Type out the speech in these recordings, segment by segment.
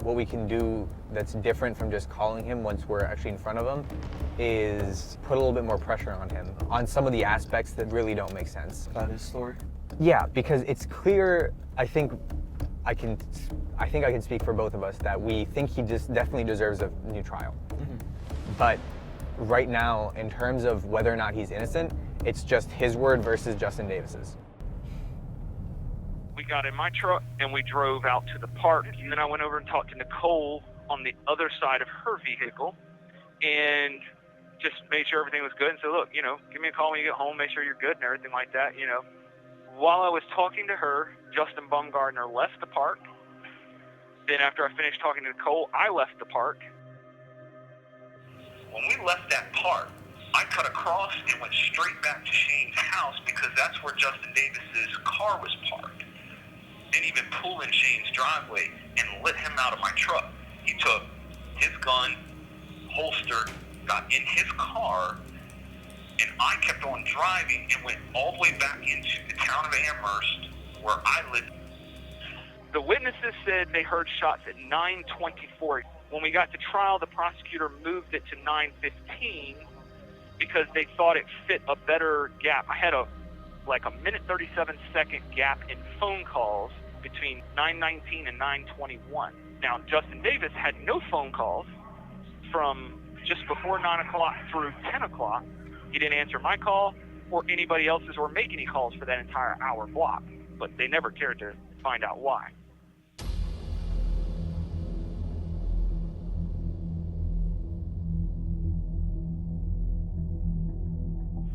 what we can do that's different from just calling him once we're actually in front of him is put a little bit more pressure on him on some of the aspects that really don't make sense. About his story? Yeah, because it's clear, I think I can speak for both of us that we think he just definitely deserves a new trial. Mm-hmm. But right now, in terms of whether or not he's innocent, it's just his word versus Justin Davis's. We got in my truck and we drove out to the park, and then I went over and talked to Nicole on the other side of her vehicle and just made sure everything was good and said, look, you know, give me a call when you get home, make sure you're good and everything like that, you know. While I was talking to her, Justin Bumgardner left the park. Then after I finished talking to Nicole, I left the park. When we left that park, I cut across and went straight back to Shane's house because that's where Justin Davis's car was parked. Didn't even pull in Shane's driveway and let him out of my truck. He took his gun, holstered, got in his car, and I kept on driving and went all the way back into the town of Amherst where I lived. The witnesses said they heard shots at 9:24. When we got to trial, the prosecutor moved it to 9:15 because they thought it fit a better gap. I had a minute 37 second gap in phone calls between 9:19 and 9:21. Now, Justin Davis had no phone calls from just before 9 o'clock through 10 o'clock. He didn't answer my call or anybody else's or make any calls for that entire hour block, but they never cared to find out why.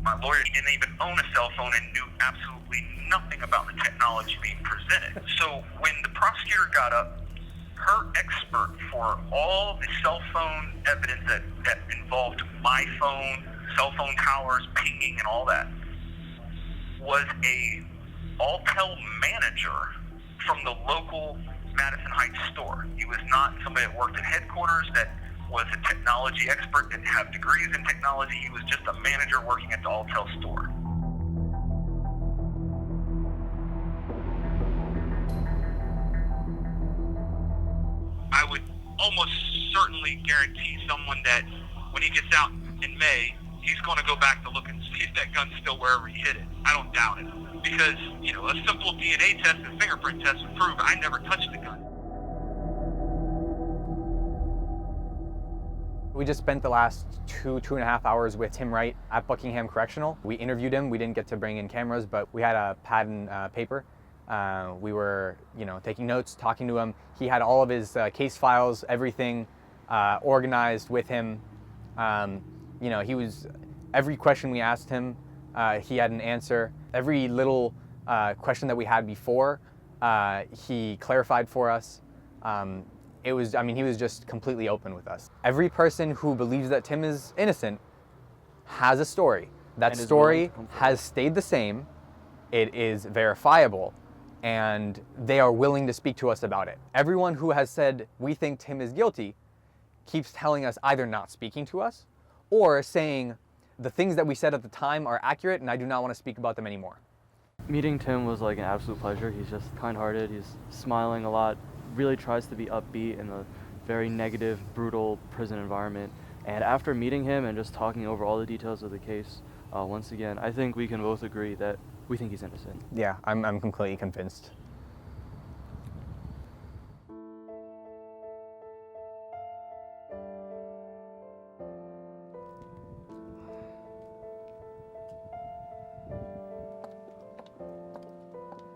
My lawyer didn't even own a cell phone and knew absolutely nothing about the technology being presented. So when the prosecutor got up, her expert for all the cell phone evidence that involved my phone, cell phone towers, pinging, and all that, was a Alltel manager from the local Madison Heights store. He was not somebody that worked in headquarters that was a technology expert, didn't have degrees in technology. He was just a manager working at the Alltel store. I would almost certainly guarantee someone that when he gets out in May, he's going to go back to look and see if that gun's still wherever he hid it. I don't doubt it. Because, you know, a simple DNA test and fingerprint test would prove I never touched the gun. We just spent the last two and a half hours with Tim Wright at Buckingham Correctional. We interviewed him. We didn't get to bring in cameras, but we had a pad and paper. We were, taking notes, talking to him. He had all of his case files, everything organized with him. He was, every question we asked him, he had an answer. Every little question that we had before, he clarified for us. He was just completely open with us. Every person who believes that Tim is innocent has a story. That story has stayed the same. It is verifiable, and they are willing to speak to us about it. Everyone who has said, we think Tim is guilty, keeps telling us either not speaking to us or saying the things that we said at the time are accurate and I do not want to speak about them anymore. Meeting Tim was like an absolute pleasure. He's just kind-hearted, he's smiling a lot, really tries to be upbeat in a very negative, brutal prison environment. And after meeting him and just talking over all the details of the case, once again, I think we can both agree that we think he's innocent. Yeah, I'm completely convinced.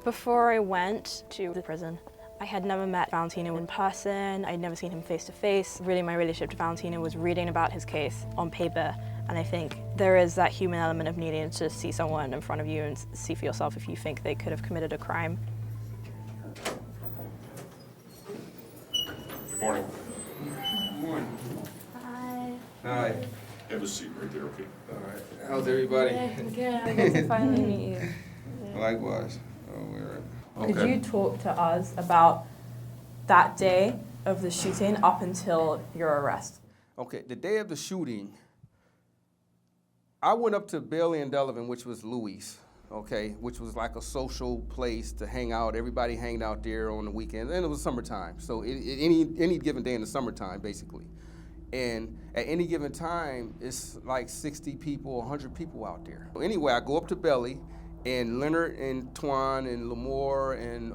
Before I went to the prison, I had never met Valentino in person. I'd never seen him face to face. Really, my relationship to Valentino was reading about his case on paper. And I think there is that human element of needing to see someone in front of you and see for yourself if you think they could have committed a crime. Good morning. Good morning. Hi. Hi. Have a seat right there, okay? All right. How's everybody? Good. I get to finally meet you. Yeah. Likewise. Oh, we're right. Okay. Could you talk to us about that day of the shooting up until your arrest? Okay, the day of the shooting, I went up to Bailey and Delavan, which was Louis, okay, which was like a social place to hang out. Everybody hanged out there on the weekends, and it was summertime. So any given day in the summertime, basically. And at any given time, it's like 60 people, 100 people out there. Anyway, I go up to Belly, and Leonard and Twan and Lamore and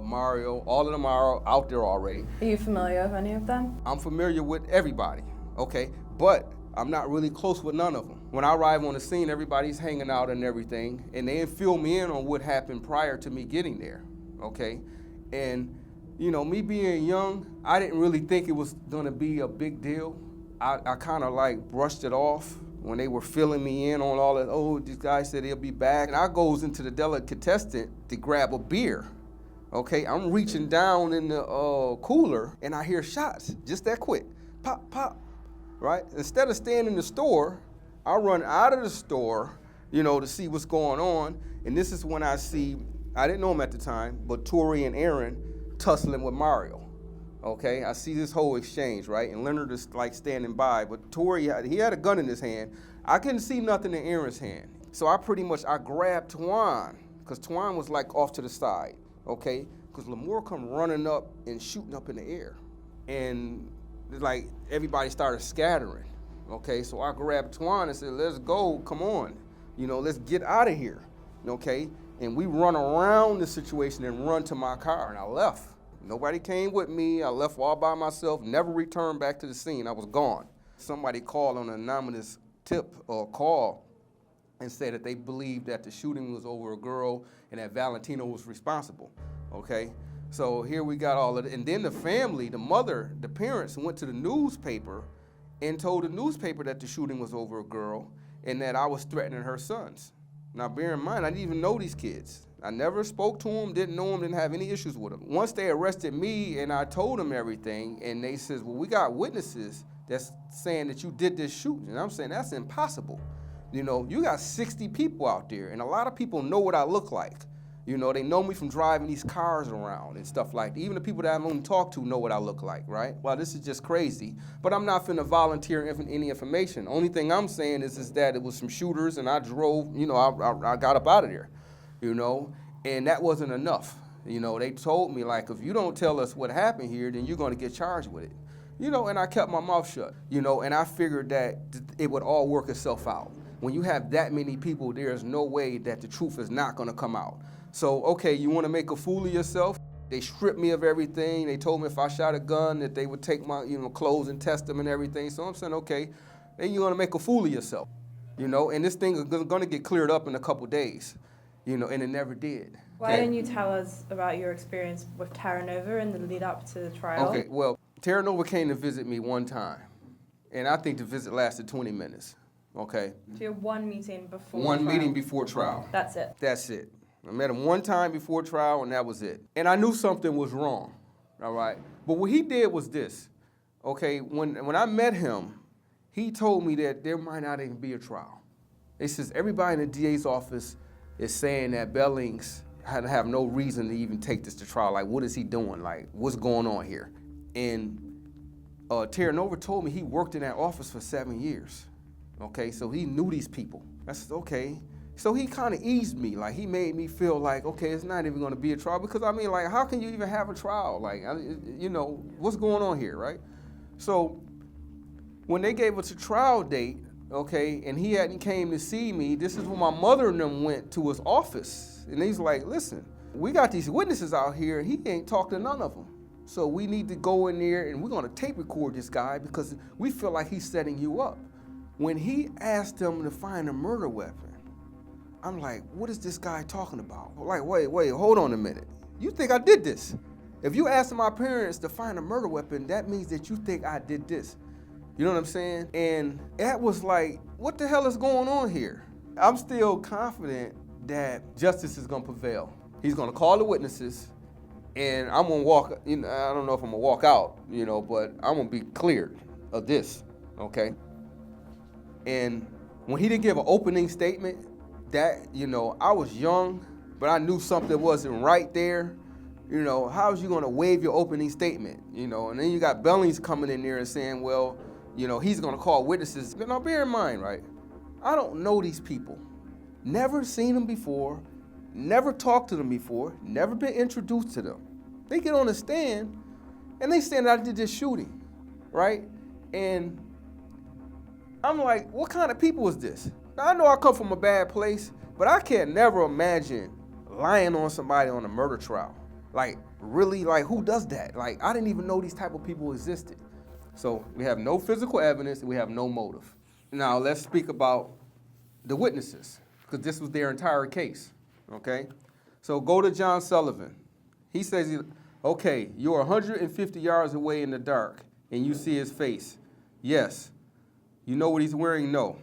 Mario, all of them are out there already. Are you familiar with any of them? I'm familiar with everybody, okay? But I'm not really close with none of them. When I arrive on the scene, everybody's hanging out and everything, and they fill me in on what happened prior to me getting there, okay? And, you know, me being young, I didn't really think it was gonna be a big deal. I kind of like brushed it off when they were filling me in on all that, oh, this guy said he'll be back. And I goes into the delicatessen to grab a beer, okay? I'm reaching down in the cooler and I hear shots, just that quick, pop, pop, right? Instead of staying in the store, I run out of the store, you know, to see what's going on. And this is when I see, I didn't know him at the time, but Tori and Aaron tussling with Mario. Okay, I see this whole exchange, right? And Leonard is like standing by, but Tori, he had a gun in his hand. I couldn't see nothing in Aaron's hand. So I grabbed Twan, because Twan was like off to the side, okay? Because Lamore come running up and shooting up in the air. And like everybody started scattering, okay? So I grabbed Twan and said, let's go, come on. You know, let's get out of here, okay? And we run around the situation and run to my car, and I left. Nobody came with me. I left all by myself, never returned back to the scene. I was gone. Somebody called on an anonymous tip or call and said that they believed that the shooting was over a girl and that Valentino was responsible, okay? So here we got all of it. And then the family, the mother, the parents went to the newspaper and told the newspaper that the shooting was over a girl and that I was threatening her sons. Now bear in mind, I didn't even know these kids. I never spoke to them, didn't know them, didn't have any issues with them. Once they arrested me and I told them everything, and they says, well, we got witnesses that's saying that you did this shooting. And I'm saying, that's impossible. You know, you got 60 people out there, and a lot of people know what I look like. You know, they know me from driving these cars around and stuff like that. Even the people that I've only talked to know what I look like, right? Well, this is just crazy, but I'm not finna volunteer any information. Only thing I'm saying is that it was some shooters, and I drove, you know, I got up out of there. You know, and that wasn't enough. You know, they told me, like, if you don't tell us what happened here, then you're going to get charged with it. You know, and I kept my mouth shut, you know, and I figured that it would all work itself out. When you have that many people, there's no way that the truth is not going to come out. So, okay, you want to make a fool of yourself? They stripped me of everything. They told me if I shot a gun that they would take my, you know, clothes and test them and everything. So I'm saying, okay, then you're going to make a fool of yourself, you know, and this thing is going to get cleared up in a couple days. You know, and it never did. Why didn't you tell us about your experience with Terra Nova in the lead up to the trial? Okay, well, Terra Nova came to visit me one time, and I think the visit lasted 20 minutes, okay? So you had one meeting before One trial. meeting before trial. That's it? That's it. I met him one time before trial, and that was it. And I knew something was wrong, all right? But what he did was this, okay? When I met him, he told me that there might not even be a trial. He says, everybody in the DA's office is saying that Bellings had to have no reason to even take this to trial. Like, what is he doing? Like, what's going on here? And Terra Nova told me he worked in that office for 7 years. Okay, so he knew these people. I said, okay. So he kind of eased me. Like, he made me feel like, okay, it's not even going to be a trial. Because, I mean, like, how can you even have a trial? Like, you know, what's going on here, right? So when they gave us a trial date, okay, and he hadn't came to see me, this is when my mother and them went to his office. And he's like, listen, we got these witnesses out here, and he ain't talked to none of them. So we need to go in there, and we're going to tape record this guy because we feel like he's setting you up. When he asked them to find a murder weapon, I'm like, what is this guy talking about? Like, wait, hold on a minute. You think I did this? If you asked my parents to find a murder weapon, that means that you think I did this. You know what I'm saying? And that was like, what the hell is going on here? I'm still confident that justice is gonna prevail. He's gonna call the witnesses, and I'm gonna walk, you know, I don't know if I'm gonna walk out, you know, but I'm gonna be cleared of this, okay? And when he didn't give an opening statement, that, you know, I was young, but I knew something wasn't right there. You know, how is you gonna waive your opening statement, you know? And then you got Bellings coming in there and saying, well, you know, he's gonna call witnesses. Now bear in mind, right? I don't know these people. Never seen them before, never talked to them before, never been introduced to them. They get on the stand and they stand out to this shooting, right? And I'm like, what kind of people is this? Now, I know I come from a bad place, but I can't never imagine lying on somebody on a murder trial. Like, really, like, who does that? Like, I didn't even know these type of people existed. So we have no physical evidence and we have no motive. Now, let's speak about the witnesses, because this was their entire case, okay? So go to John Sullivan. He says, okay, you're 150 yards away in the dark and you see his face. Yes. You know what he's wearing? No.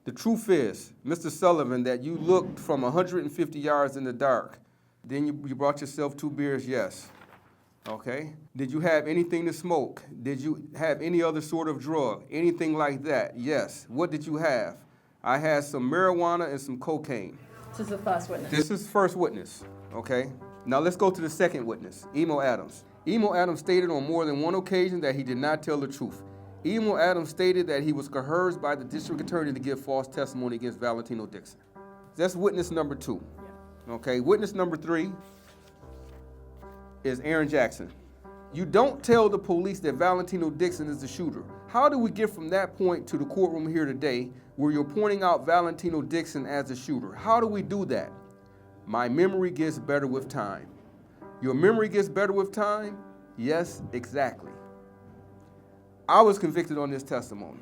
The truth is, Mr. Sullivan, that you looked from 150 yards in the dark. Then you brought yourself 2 beers? Yes. Okay. Did you have anything to smoke? Did you have any other sort of drug? Anything like that? Yes. What did you have? I had some marijuana and some cocaine. This is the first witness. This is first witness, okay? Now let's go to the second witness, Emo Adams. Emo Adams stated on more than one occasion that he did not tell the truth. Emo Adams stated that he was coerced by the district attorney to give false testimony against Valentino Dixon. That's witness number 2. Okay, witness number 3 is Aaron Jackson. You don't tell the police that Valentino Dixon is the shooter. How do we get from that point to the courtroom here today where you're pointing out Valentino Dixon as the shooter? How do we do that? My memory gets better with time. Your memory gets better with time? Yes, exactly. I was convicted on this testimony.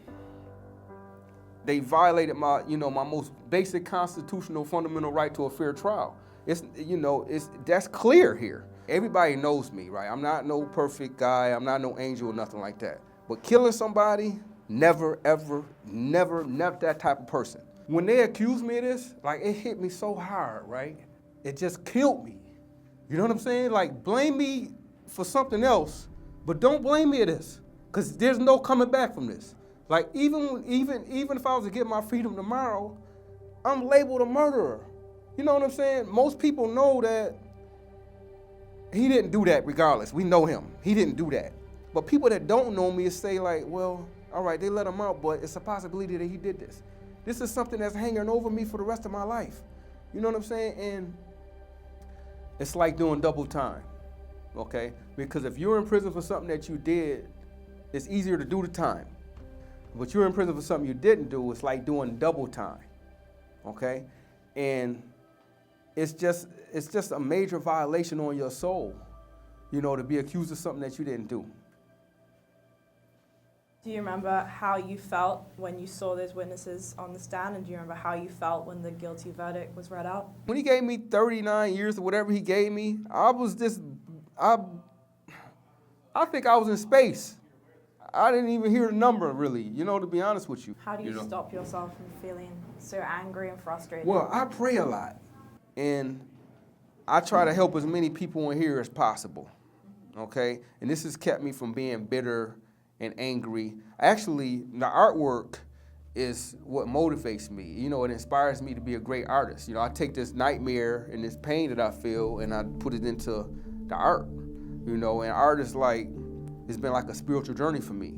They violated my most basic constitutional fundamental right to a fair trial. That's clear here. Everybody knows me, right? I'm not no perfect guy. I'm not no angel or nothing like that. But killing somebody, never, ever, never that type of person. When they accused me of this, like, it hit me so hard, right? It just killed me. You know what I'm saying? Like, blame me for something else, but don't blame me of this, because there's no coming back from this. Like, even if I was to get my freedom tomorrow, I'm labeled a murderer. You know what I'm saying? Most people know that he didn't do that regardless. We know him. He didn't do that. But people that don't know me say like, well, all right, they let him out, but it's a possibility that he did this. This is something that's hanging over me for the rest of my life. You know what I'm saying? And it's like doing double time, okay? Because if you're in prison for something that you did, it's easier to do the time. But you're in prison for something you didn't do, it's like doing double time, okay? And it's just a major violation on your soul, to be accused of something that you didn't do. Do you remember how you felt when you saw those witnesses on the stand, and do you remember how you felt when the guilty verdict was read out? When he gave me 39 years or whatever he gave me, I think I was in space. I didn't even hear the number, really, to be honest with you. How do you stop yourself from feeling so angry and frustrated? Well, I pray a lot, and I try to help as many people in here as possible, okay? And this has kept me from being bitter and angry. Actually, the artwork is what motivates me. It inspires me to be a great artist. I take this nightmare and this pain that I feel and I put it into the art, and art is like, it's been like a spiritual journey for me.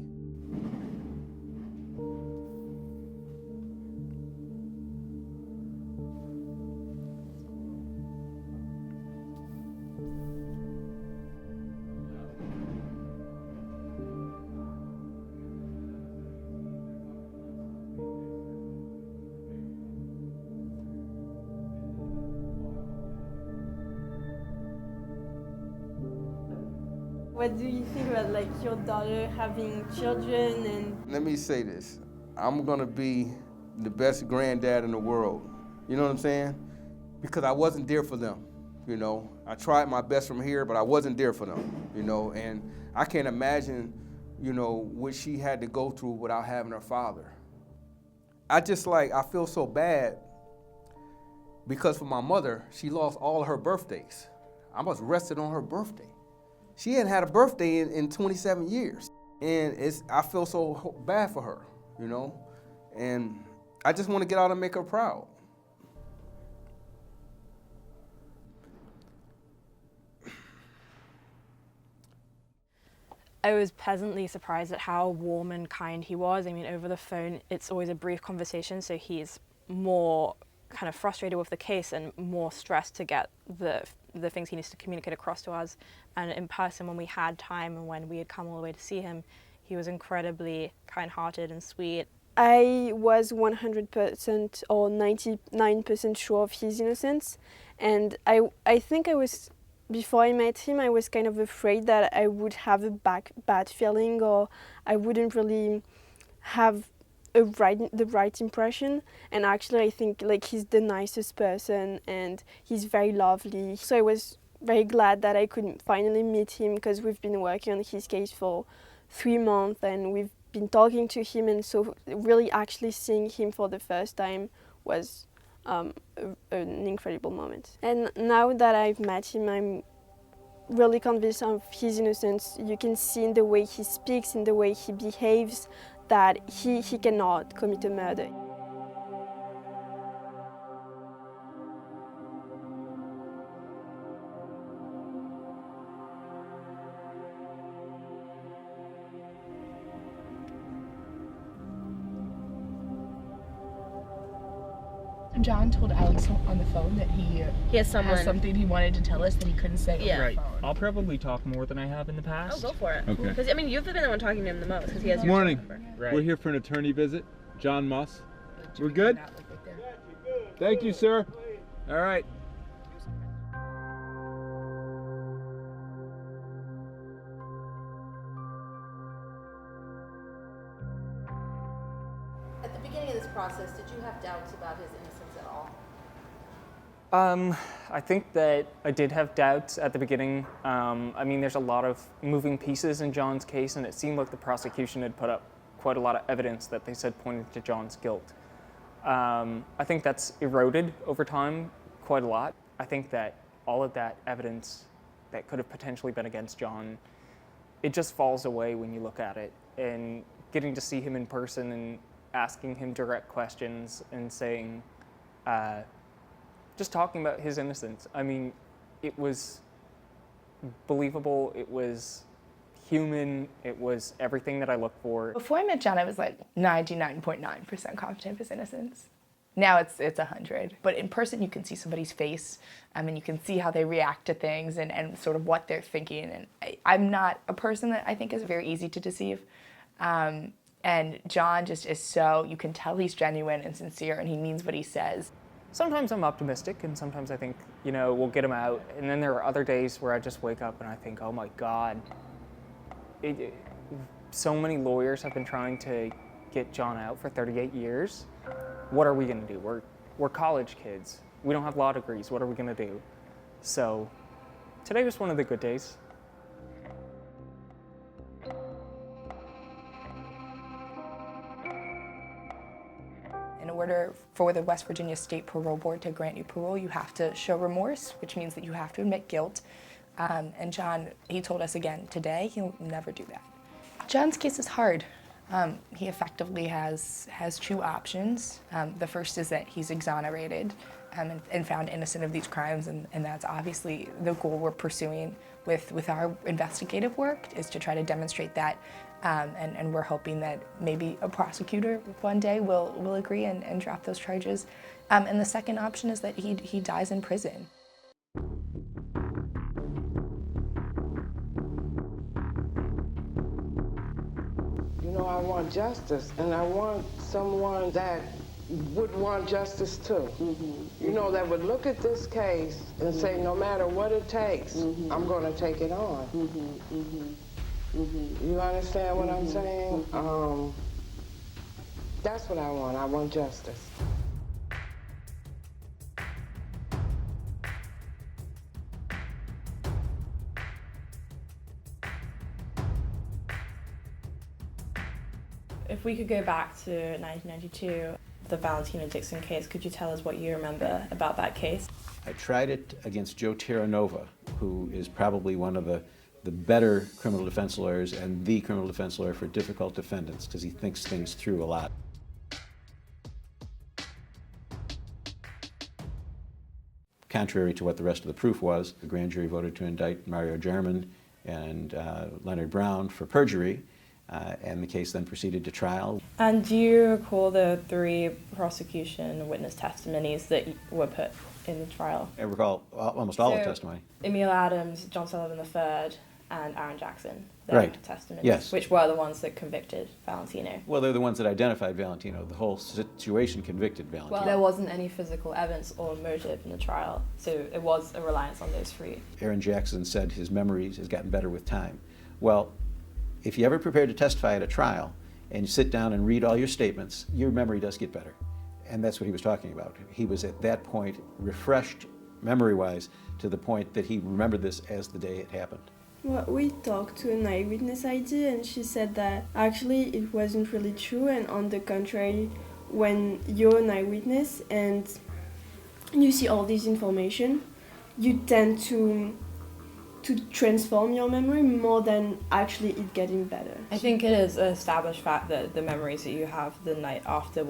What do you think about your daughter having children and? Let me say this. I'm gonna be the best granddad in the world. You know what I'm saying? Because I wasn't there for them. I tried my best from here, but I wasn't there for them. And I can't imagine, what she had to go through without having her father. I feel so bad because for my mother, she lost all her birthdays. I was arrested on her birthday. She hadn't had a birthday in 27 years. And I feel so bad for her, and I just want to get out and make her proud. I was pleasantly surprised at how warm and kind he was. I mean, over the phone, it's always a brief conversation, so he's more kind of frustrated with the case and more stressed to get the things he needs to communicate across to us. And in person, when we had time and when we had come all the way to see him, he was incredibly kind-hearted and sweet. I was 100% or 99% sure of his innocence, and I think before I met him, I was kind of afraid that I would have a bad feeling, or I wouldn't really have the right impression. And actually, I think like he's the nicest person and he's very lovely. So I was very glad that I could finally meet him, because we've been working on his case for 3 months and we've been talking to him, and so really actually seeing him for the first time was an incredible moment. And now that I've met him, I'm really convinced of his innocence. You can see in the way he speaks, in the way he behaves, that he cannot commit a murder. John told Alex on the phone that he has something he wanted to tell us that he couldn't say over Right. the phone. I'll probably talk more than I have in the Oh, past. go for it. Okay. Because I mean, you've been the one talking to him the most, because he has your Morning. phone number. Right. We're here for an attorney visit. John Moss. Jimmy We're good? came out, like, right there. Thank you, sir. All right. At the beginning of this process, did you have doubts about his innocence at all? I think that I did have doubts at the beginning. I mean, there's a lot of moving pieces in John's case, and it seemed like the prosecution had put up quite a lot of evidence that they said pointed to John's guilt. I think that's eroded over time quite a lot. I think that all of that evidence that could have potentially been against John, it just falls away when you look at it. And getting to see him in person and asking him direct questions and saying, just talking about his innocence. I mean, it was believable, it was human, it was everything that I look for. Before I met John, I was like 99.9% confident of his innocence. Now it's 100. But in person, you can see somebody's face, and you can see how they react to things and sort of what they're thinking. And I'm not a person that I think is very easy to deceive. And John just is so, you can tell he's genuine and sincere, and he means what he says. Sometimes I'm optimistic, and sometimes I think, you know, we'll get him out. And then there are other days where I just wake up and I think, oh my God, so many lawyers have been trying to get John out for 38 years. What are we gonna do? We're college kids. We don't have law degrees. What are we gonna do? So today was one of the good days. In order for the West Virginia State Parole Board to grant you parole, you have to show remorse, which means that you have to admit guilt. And John, he told us again today, he'll never do that. John's case is hard. He effectively has 2 options. The first is that he's exonerated and found innocent of these crimes, and that's obviously the goal we're pursuing with our investigative work, is to try to demonstrate that. And we're hoping that maybe a prosecutor one day will agree and drop those charges. And the second option is that he dies in prison. You know, I want justice, and I want someone that would want justice too. You know, that would look at this case and say, no matter what it takes, I'm going to take it on. You understand what I'm saying? That's what I want. I want justice. If we could go back to 1992, the Valentina Dixon case, could you tell us what you remember about that case? I tried it against Joe Terranova, who is probably one of the better criminal defense lawyers and the criminal defense lawyer for difficult defendants, because he thinks things through a lot. Contrary to what the rest of the proof was, the grand jury voted to indict Mario German and Leonard Brown for perjury, and the case then proceeded to trial. And do you recall the 3 prosecution witness testimonies that were put in the trial? I recall almost all the testimony. Emil Adams, John Sullivan III, and Aaron Jackson, their Right. testimonies, Yes. which were the ones that convicted Valentino. Well, they're the ones that identified Valentino. The whole situation convicted Valentino. Well, there wasn't any physical evidence or motive in the trial, so it was a reliance on those 3. Aaron Jackson said his memories has gotten better with time. Well, if you ever prepare to testify at a trial and you sit down and read all your statements, your memory does get better. And that's what he was talking about. He was at that point refreshed memory-wise to the point that he remembered this as the day it happened. Well, we talked to an eyewitness ID and she said that actually it wasn't really true, and on the contrary, when you're an eyewitness and you see all this information, you tend to transform your memory more than actually it getting better. I think it is an established fact that the memories that you have the night after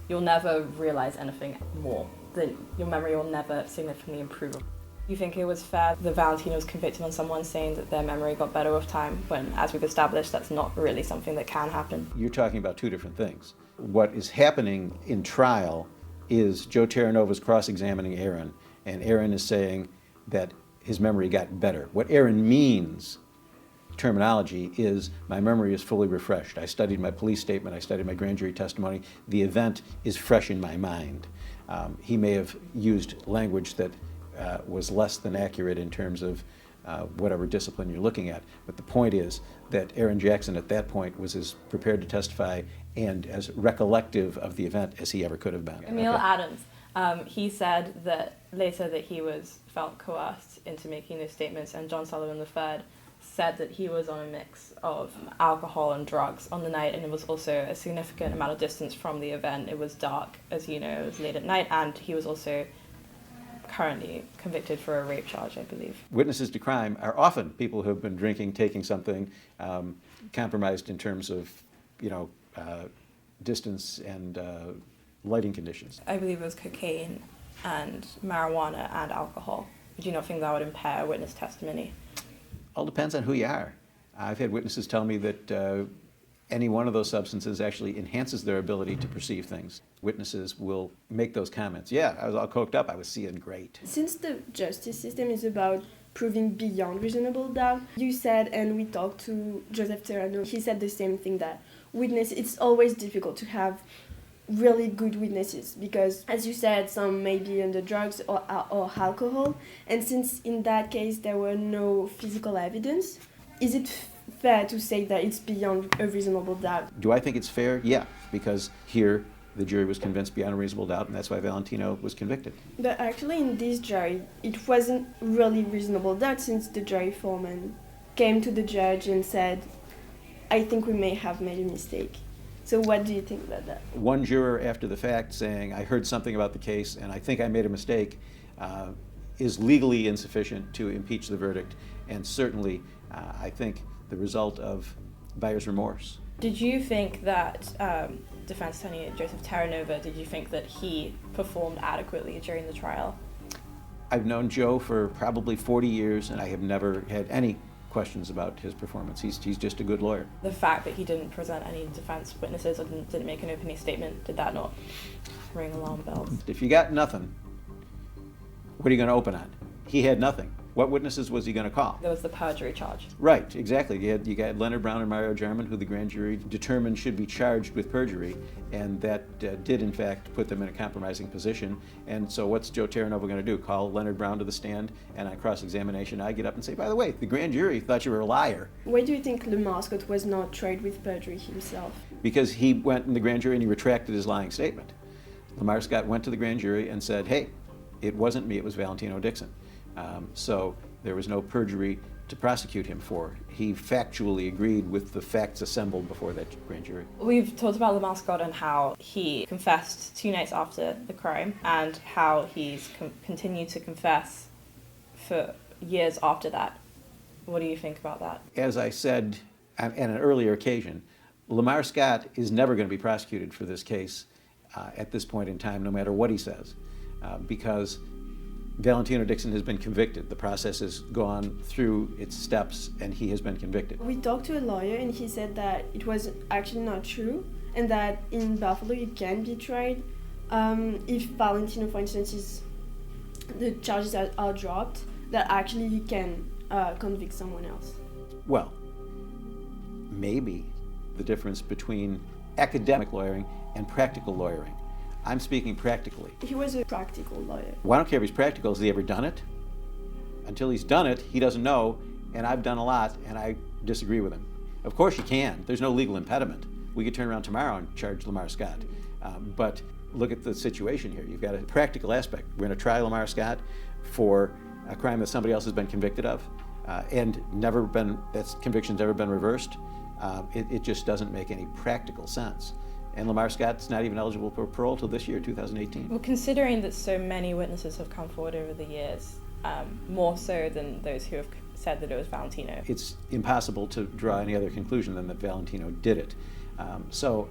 you'll never realize anything more. Your memory will never significantly improve. You think it was fair that Valentino was convicted on someone saying that their memory got better with time, when, as we've established, that's not really something that can happen? You're talking about 2 different things. What is happening in trial is Joe Terranova's cross-examining Aaron, and Aaron is saying that his memory got better. What Aaron means, terminology, is my memory is fully refreshed. I studied my police statement, I studied my grand jury testimony, the event is fresh in my mind. He may have used language that was less than accurate in terms of whatever discipline you're looking at. But the point is that Aaron Jackson at that point was as prepared to testify and as recollective of the event as he ever could have been. Emil Adams, he said that later that he felt coerced into making those statements, and John Sullivan III said that he was on a mix of alcohol and drugs on the night, and it was also a significant amount of distance from the event. It was dark, as you know, it was late at night, and he was also currently convicted for a rape charge, I believe. Witnesses to crime are often people who have been drinking, taking something, compromised in terms of, distance and lighting conditions. I believe it was cocaine and marijuana and alcohol. Do you not think that would impair witness testimony? All depends on who you are. I've had witnesses tell me that any one of those substances actually enhances their ability to perceive things. Witnesses will make those comments. Yeah, I was all coked up, I was seeing great. Since the justice system is about proving beyond reasonable doubt, you said, and we talked to Joseph Terrano, he said the same thing, that it's always difficult to have really good witnesses because, as you said, some may be under drugs or alcohol, and since in that case there were no physical evidence, is it fair to say that it's beyond a reasonable doubt? Do I think it's fair? Yeah, because here the jury was convinced beyond a reasonable doubt, and that's why Valentino was convicted. But actually in this jury, it wasn't really reasonable doubt, since the jury foreman came to the judge and said, I think we may have made a mistake. So what do you think about that? One juror after the fact saying, I heard something about the case and I think I made a mistake, is legally insufficient to impeach the verdict, and certainly I think the result of buyer's remorse. Did you think that defense attorney Joseph Terranova, did you think that he performed adequately during the trial? I've known Joe for probably 40 years and I have never had any questions about his performance. He's just a good lawyer. The fact that he didn't present any defense witnesses or didn't make an opening statement, did that not ring alarm bells? If you got nothing, what are you going to open on? He had nothing. What witnesses was he going to call? There was the perjury charge. Right, exactly. You got Leonard Brown and Mario Jarman, who the grand jury determined should be charged with perjury, and that did in fact put them in a compromising position. And so what's Joe Terranova going to do? Call Leonard Brown to the stand, and on cross-examination I get up and say, by the way, the grand jury thought you were a liar. Why do you think Lamar Scott was not tried with perjury himself? Because he went in the grand jury and he retracted his lying statement. Lamar Scott went to the grand jury and said, hey, it wasn't me, it was Valentino Dixon. So there was no perjury to prosecute him for. He factually agreed with the facts assembled before that grand jury. We've talked about Lamar Scott and how he confessed 2 nights after the crime, and how he's continued to confess for years after that. What do you think about that? As I said on an earlier occasion, Lamar Scott is never going to be prosecuted for this case at this point in time, no matter what he says, because Valentino Dixon has been convicted. The process has gone through its steps and he has been convicted. We talked to a lawyer and he said that it was actually not true and that in Buffalo you can be tried if Valentino, for instance, the charges are dropped, that actually you can convict someone else. Well, maybe the difference between academic lawyering and practical lawyering. I'm speaking practically. He was a practical lawyer. Well, I don't care if he's practical. Has he ever done it? Until he's done it, he doesn't know, and I've done a lot, and I disagree with him. Of course you can. There's no legal impediment. We could turn around tomorrow and charge Lamar Scott. But look at the situation here. You've got a practical aspect. We're going to try Lamar Scott for a crime that somebody else has been convicted of, and that conviction's never been reversed. It just doesn't make any practical sense. And Lamar Scott's not even eligible for parole till this year, 2018. Well, considering that so many witnesses have come forward over the years, more so than those who have said that it was Valentino. It's impossible to draw any other conclusion than that Valentino did it. So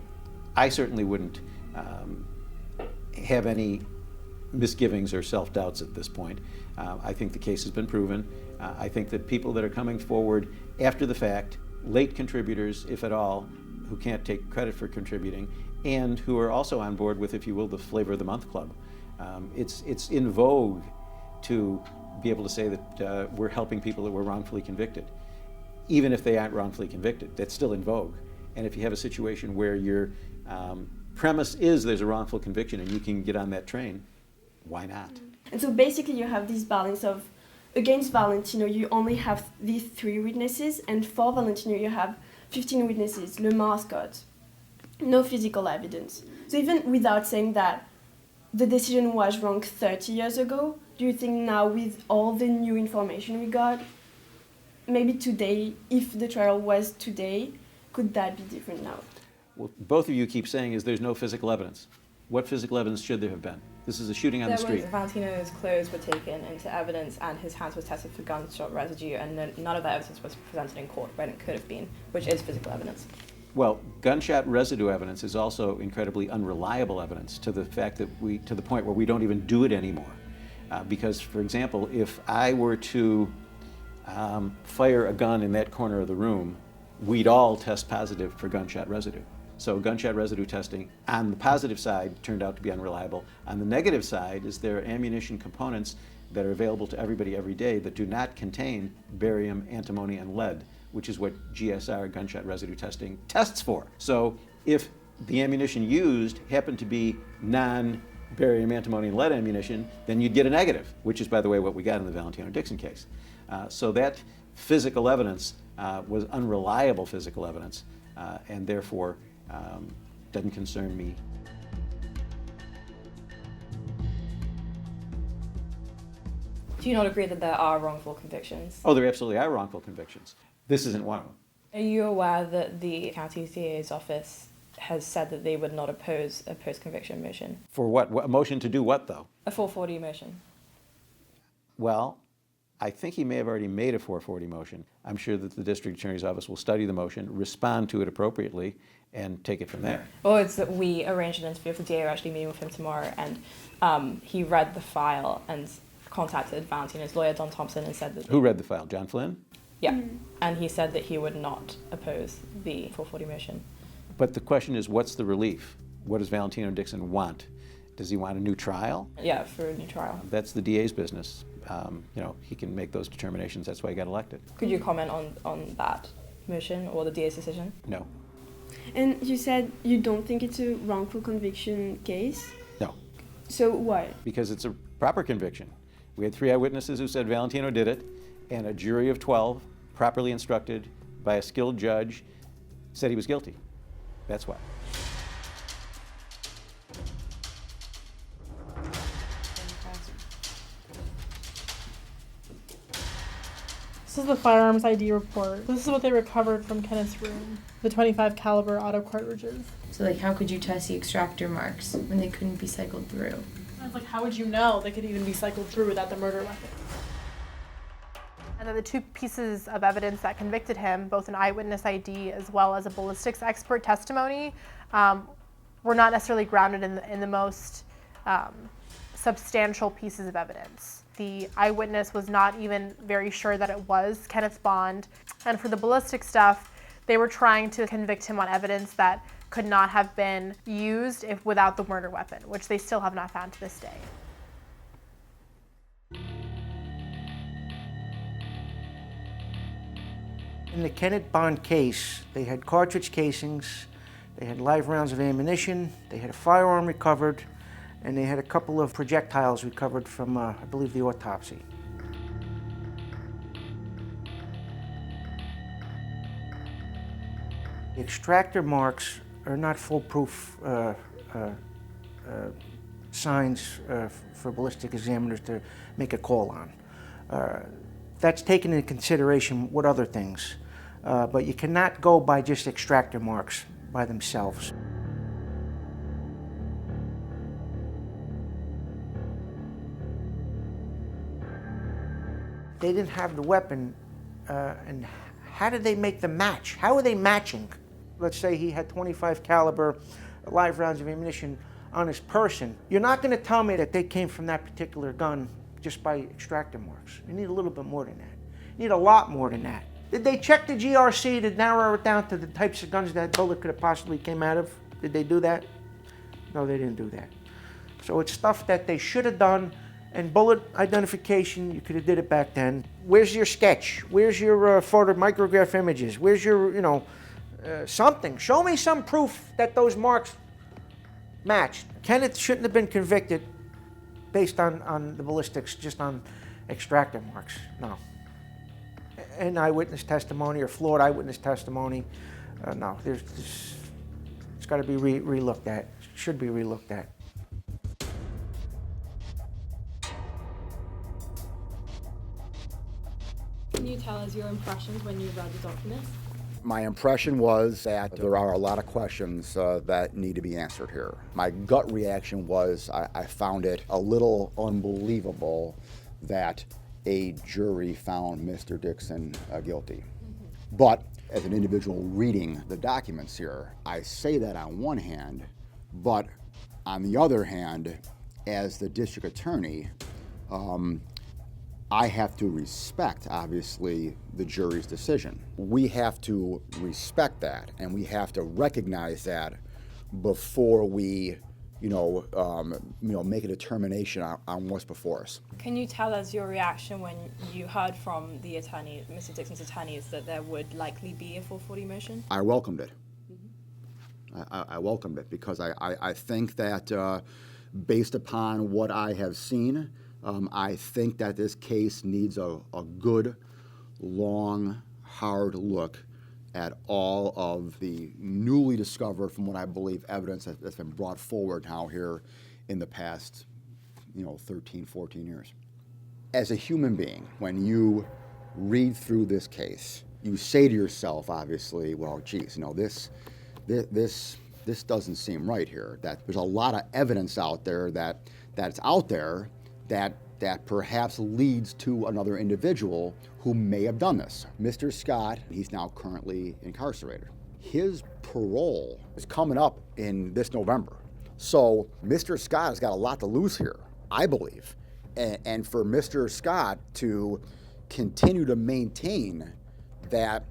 I certainly wouldn't have any misgivings or self-doubts at this point. I think the case has been proven. I think that people that are coming forward after the fact, late contributors, if at all, who can't take credit for contributing, and who are also on board with, if you will, the Flavor of the Month Club. It's in vogue to be able to say that we're helping people that were wrongfully convicted. Even if they aren't wrongfully convicted, that's still in vogue. And if you have a situation where your premise is there's a wrongful conviction and you can get on that train, why not? And so basically you have this balance of, against Valentino you only have these 3 witnesses, and for Valentino you have 15 witnesses, Lamar Scott, no physical evidence. So even without saying that the decision was wrong 30 years ago, do you think now with all the new information we got, maybe today, if the trial was today, could that be different now? Well, both of you keep saying is there's no physical evidence. What physical evidence should there have been? This is a shooting on the street. Valentino's clothes were taken into evidence and his hands were tested for gunshot residue, and none of that evidence was presented in court when it could have been, which is physical evidence. Well, gunshot residue evidence is also incredibly unreliable evidence to the fact that to the point where we don't even do it anymore. Because, for example, if I were to fire a gun in that corner of the room, we'd all test positive for gunshot residue. So gunshot residue testing on the positive side turned out to be unreliable. On the negative side is there are ammunition components that are available to everybody every day that do not contain barium, antimony, and lead, which is what GSR, gunshot residue testing, tests for. So if the ammunition used happened to be non-barium, antimony, and lead ammunition, then you'd get a negative, which is, by the way, what we got in the Valentino Dixon case. So that physical evidence was unreliable physical evidence, and therefore doesn't concern me. Do you not agree that there are wrongful convictions? Oh, there absolutely are wrongful convictions. This isn't one of them. Are you aware that the county DA's office has said that they would not oppose a post-conviction motion? For what? A motion to do what, though? A 440 motion. Well, I think he may have already made a 440 motion. I'm sure that the district attorney's office will study the motion, respond to it appropriately, and take it from there. Well, it's that we arranged an interview with the DA. We're actually meeting with him tomorrow, and he read the file and contacted Valentino's lawyer, Don Thompson, and said that... Who read the file? John Flynn? Yeah, and he said that he would not oppose the 440 motion. But the question is, what's the relief? What does Valentino Dixon want? Does he want a new trial? Yeah, for a new trial. That's the DA's business. He can make those determinations. That's why he got elected. Could you comment on that motion or the DA's decision? No. And you said you don't think it's a wrongful conviction case? No. So why? Because it's a proper conviction. We had 3 eyewitnesses who said Valentino did it, and a jury of 12, properly instructed by a skilled judge, said he was guilty. That's why. This is the firearms ID report. This is what they recovered from Kenneth's room. The .25 caliber auto cartridges. So how could you test the extractor marks when they couldn't be cycled through? I was how would you know they could even be cycled through without the murder weapon? And then the 2 pieces of evidence that convicted him, both an eyewitness ID as well as a ballistics expert testimony, were not necessarily grounded in the most substantial pieces of evidence. The eyewitness was not even very sure that it was Kenneth Bond. And for the ballistic stuff, they were trying to convict him on evidence that could not have been used without the murder weapon, which they still have not found to this day. In the Kenneth Bond case, they had cartridge casings, they had live rounds of ammunition, they had a firearm recovered, and they had a couple of projectiles recovered from, I believe, the autopsy. The extractor marks are not foolproof signs for ballistic examiners to make a call on. That's taken into consideration with other things, but you cannot go by just extractor marks by themselves. They didn't have the weapon, and how did they make the match? How are they matching? Let's say he had 25 caliber live rounds of ammunition on his person. You're not going to tell me that they came from that particular gun just by extractor marks. You need a little bit more than that. You need a lot more than that. Did they check the GRC to narrow it down to the types of guns that bullet could have possibly came out of? Did they do that? No, they didn't do that. So it's stuff that they should have done, and bullet identification, you could have did it back then. Where's your sketch? Where's your photo micrograph images? Where's your, something? Show me some proof that those marks matched. Kenneth shouldn't have been convicted based on the ballistics, just on extractor marks, no. And eyewitness testimony or flawed eyewitness testimony, no. It's got to be re-looked at, should be re-looked at. Can you tell us your impressions when you read the documents? My impression was that there are a lot of questions that need to be answered here. My gut reaction was I found it a little unbelievable that a jury found Mr. Dixon guilty. But as an individual reading the documents here, I say that on one hand, but on the other hand, as the district attorney, I have to respect, obviously, the jury's decision. We have to respect that, and we have to recognize that before we, make a determination on what's before us. Can you tell us your reaction when you heard from the attorney, Mr. Dixon's attorneys, that there would likely be a 440 motion? I welcomed it. I welcomed it because I think that based upon what I have seen, I think that this case needs a good, long, hard look at all of the newly discovered, from what I believe, evidence that's been brought forward now here in the past, 13, 14 years. As a human being, when you read through this case, you say to yourself, obviously, well, geez, this doesn't seem right here. That there's a lot of evidence out there that's out there that perhaps leads to another individual who may have done this. Mr. Scott, he's now currently incarcerated. His parole is coming up in this November. So Mr. Scott has got a lot to lose here, I believe. And for Mr. Scott to continue to maintain that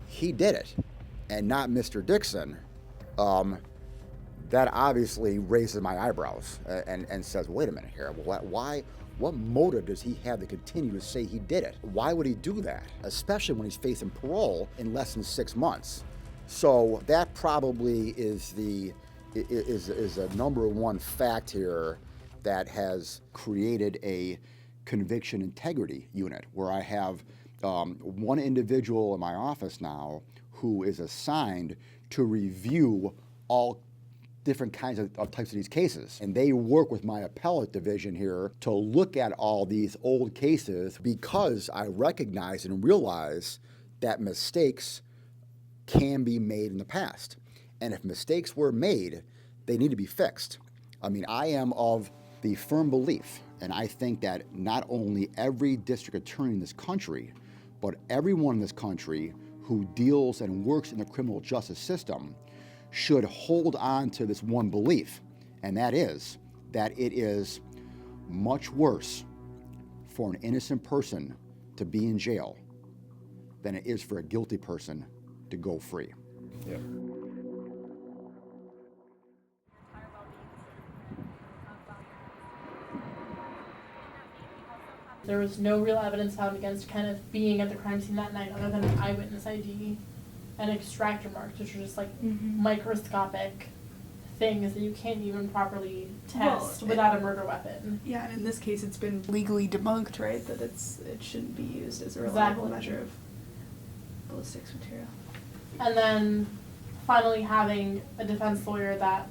he did it and not Mr. Dixon, that obviously raises my eyebrows and says, wait a minute here, why? What motive does he have to continue to say he did it? Why would he do that? Especially when he's facing parole in less than 6 months. So that probably is a number one fact here that has created a conviction integrity unit where I have one individual in my office now who is assigned to review all different kinds of types of these cases. And they work with my appellate division here to look at all these old cases because I recognize and realize that mistakes can be made in the past. And if mistakes were made, they need to be fixed. I mean, I am of the firm belief, and I think that not only every district attorney in this country, but everyone in this country who deals and works in the criminal justice system should hold on to this one belief, and that is that it is much worse for an innocent person to be in jail than it is for a guilty person to go free. Yeah. There was no real evidence found against Kenneth being at the crime scene that night other than an eyewitness ID and extractor marks, which are just like microscopic things that you can't even properly test without a murder weapon. Yeah, and in this case it's been legally debunked, right, that it shouldn't be used as a reliable measure of ballistics material. And then finally having a defense lawyer that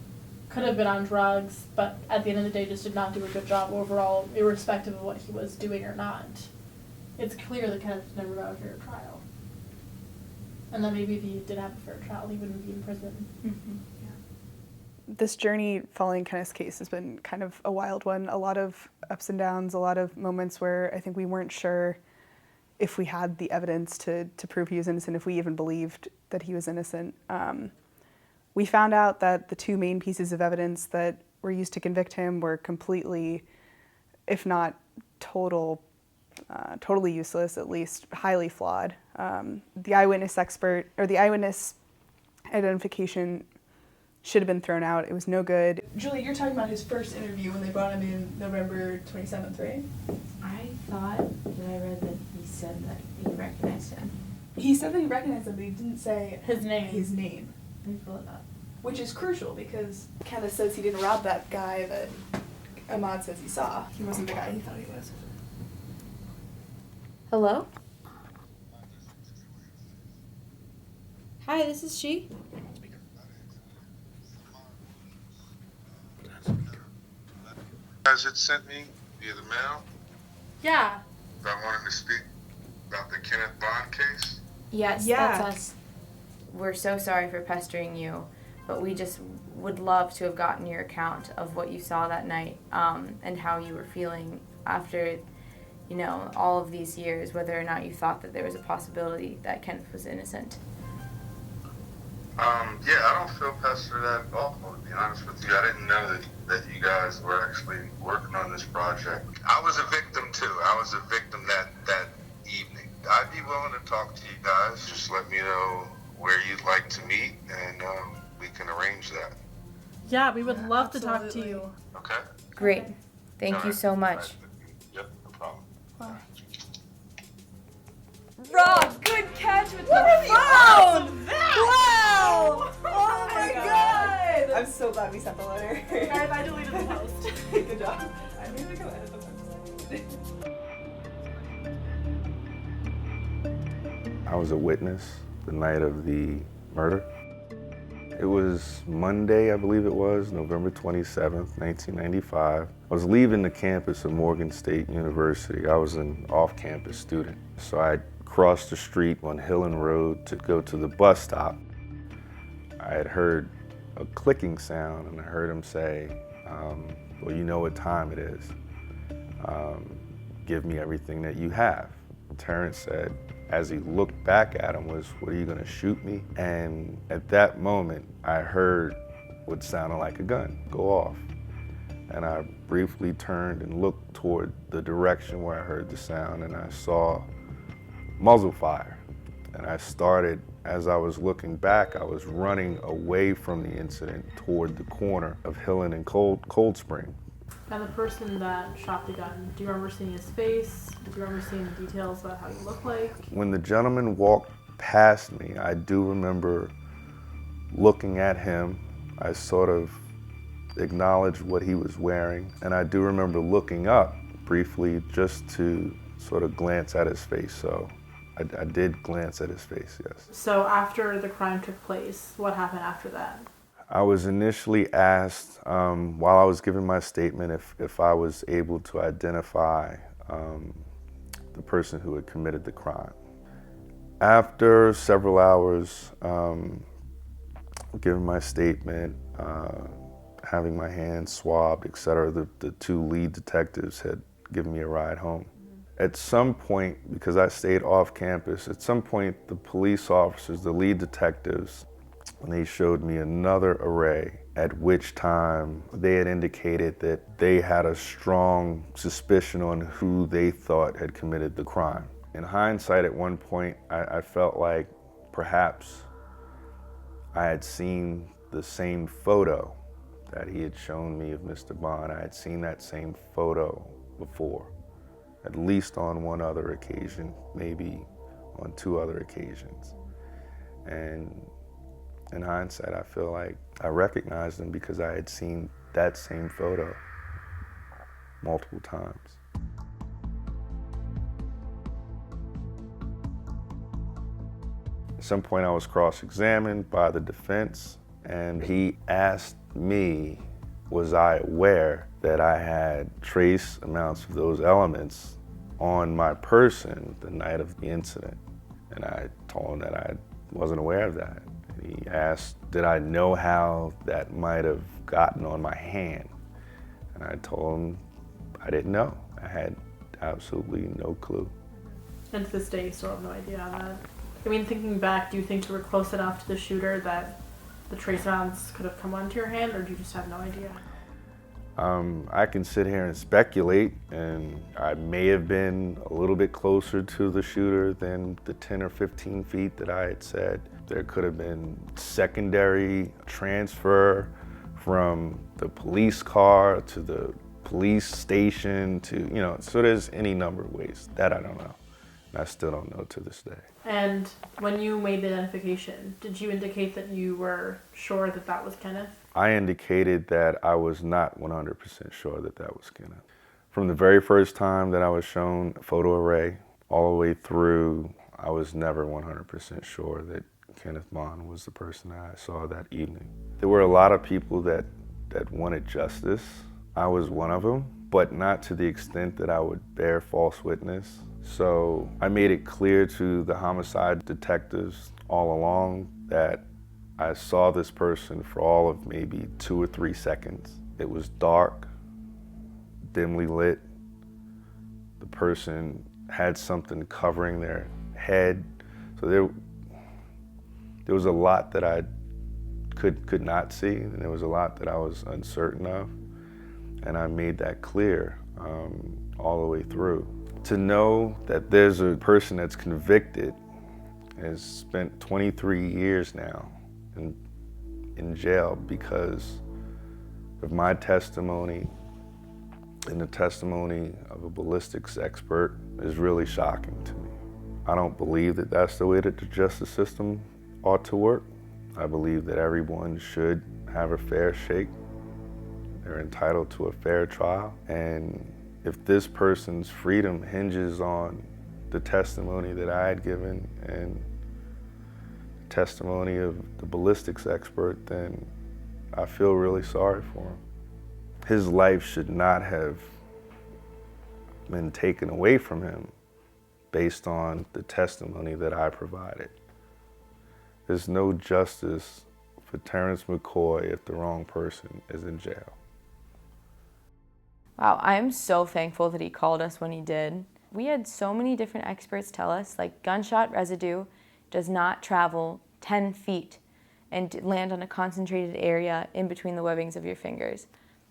could have been on drugs, but at the end of the day just did not do a good job overall, irrespective of what he was doing or not. It's clear that Kenneth never got a fair trial. And that maybe if he did have a fair trial, he wouldn't be in prison. This journey following Kenneth's case has been kind of a wild one. A lot of ups and downs, a lot of moments where I think we weren't sure if we had the evidence to prove he was innocent, if we even believed that he was innocent. We found out that the two main pieces of evidence that were used to convict him were completely, if not totally useless, at least highly flawed. The eyewitness identification should have been thrown out. It was no good. Julie, you're talking about his first interview when they brought him in November 27th, right? I thought that I read that he said that he recognized him. He said that he recognized him, but he didn't say his name. Let me pull it up. Which is crucial because Kenneth says he didn't rob that guy that Ahmad says he saw. He wasn't the guy he thought he was. Hello? Hi, this is she. Guys had sent me via the mail. Yeah. I wanted to speak about the Kenneth Bond case. Yes, that's us. We're so sorry for pestering you, but we just would love to have gotten your account of what you saw that night, and how you were feeling after, all of these years, whether or not you thought that there was a possibility that Kenneth was innocent. Yeah, I don't feel pestered at all, to be honest with you. I didn't know that you guys were actually working on this project. I was a victim too. I was a victim that evening. I'd be willing to talk to you guys. Just let me know where you'd like to meet, and we can arrange that. Yeah, we would love to talk to you. Okay? Great. Thank you so much. Yep, no problem. Rob, good catch with the phone! Wow! Oh my god! I'm so glad we sent the letter. Guys, I deleted the post. Good job. I need to go edit the post. I was a witness the night of the murder. It was Monday, I believe it was, November 27th, 1995. I was leaving the campus of Morgan State University. I was an off-campus student. So I crossed the street on Hillen Road to go to the bus stop. I had heard a clicking sound, and I heard him say, well, you know what time it is. Give me everything that you have. Terrence said, as he looked back at him, was, what, are you gonna shoot me? And at that moment, I heard what sounded like a gun go off. And I briefly turned and looked toward the direction where I heard the sound, and I saw muzzle fire. And I started, as I was looking back, I was running away from the incident toward the corner of Hillen and Cold Spring. And the person that shot the gun, do you remember seeing his face? Do you remember seeing the details about how he looked like? When the gentleman walked past me, I do remember looking at him. I sort of acknowledged what he was wearing, and I do remember looking up briefly just to sort of glance at his face. So I did glance at his face, yes. So after the crime took place, what happened after that? I was initially asked, while I was giving my statement, if I was able to identify the person who had committed the crime. After several hours giving my statement, having my hands swabbed, etc., the two lead detectives had given me a ride home. At some point, because I stayed off campus, at some point the police officers, the lead detectives, And they showed me another array, at which time they had indicated that they had a strong suspicion on who they thought had committed the crime. In hindsight, at one point, I felt like perhaps I had seen the same photo that he had shown me of Mr. Bond. I had seen that same photo before, at least on one other occasion, maybe on 2 other occasions. And in hindsight, I feel like I recognized him because I had seen that same photo multiple times. At some point I was cross-examined by the defense, and he asked me, was I aware that I had trace amounts of those elements on my person the night of the incident? And I told him that I wasn't aware of that. And he asked, did I know how that might have gotten on my hand? And I told him I didn't know. I had absolutely no clue. And to this day, you still have no idea on that. I mean, thinking back, do you think you were close enough to the shooter that the trace amounts could have come onto your hand, or do you just have no idea? I can sit here and speculate, and I may have been a little bit closer to the shooter than the 10 or 15 feet that I had said. There could have been secondary transfer from the police car to the police station to, so there's any number of ways. That I don't know. And I still don't know to this day. And when you made the identification, did you indicate that you were sure that that was Kenneth? I indicated that I was not 100% sure that that was Kenneth. From the very first time that I was shown a photo array, all the way through, I was never 100% sure that Kenneth Bond was the person that I saw that evening. There were a lot of people that wanted justice. I was one of them, but not to the extent that I would bear false witness. So I made it clear to the homicide detectives all along that I saw this person for all of maybe 2 or 3 seconds. It was dark, dimly lit. The person had something covering their head. So there was a lot that I could not see, and there was a lot that I was uncertain of. And I made that clear all the way through. To know that there's a person that's convicted, has spent 23 years now in jail because of my testimony and the testimony of a ballistics expert is really shocking to me. I don't believe that that's the way that the justice system ought to work. I believe that everyone should have a fair shake. They're entitled to a fair trial. And if this person's freedom hinges on the testimony that I had given and the testimony of the ballistics expert, then I feel really sorry for him. His life should not have been taken away from him based on the testimony that I provided. There's no justice for Terrence McCoy if the wrong person is in jail. Wow, I'm so thankful that he called us when he did. We had so many different experts tell us, like, gunshot residue does not travel 10 feet and land on a concentrated area in between the webbings of your fingers.